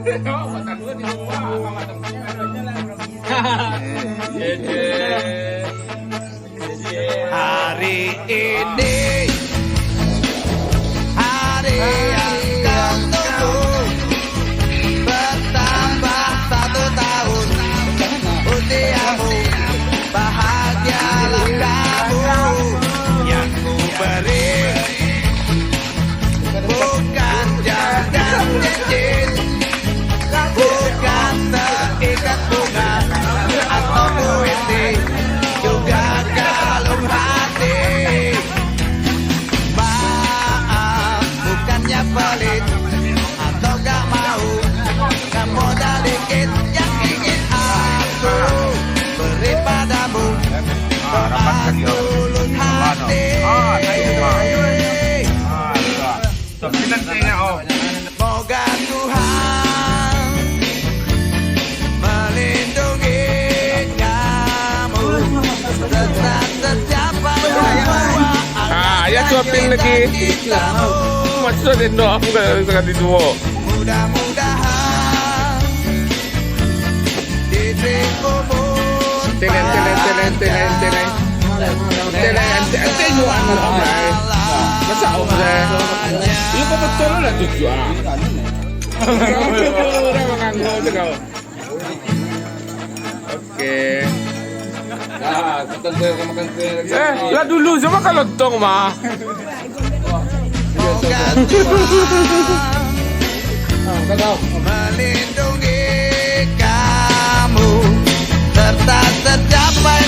Hari ini hari yang kau tunggu, bertambah 1 tahun usiamu, bahagialah kamu. Yang ku beri bukan jam dan cincin, bukan seikat bunga atau puisi, juga kalung hati. Maaf, bukannya pelit atau gak mau, gak modal dikit yang ingin aku beri padamu. Doa tulus hati. Moga Tuhan melindungi kamu saat tercapai semua ya shopping lagi. Maksudnya dendo aku kan di dua. Mudah-mudahan dirimu Telen. Masa om saya? Iya kok betul lah tujuh ah. Udah makan dulu kau. Oke. Nah, kita makan kue lagi. Lah dulu sama kalau tong mah. moga Tuhan melindungi kamu serta tercapai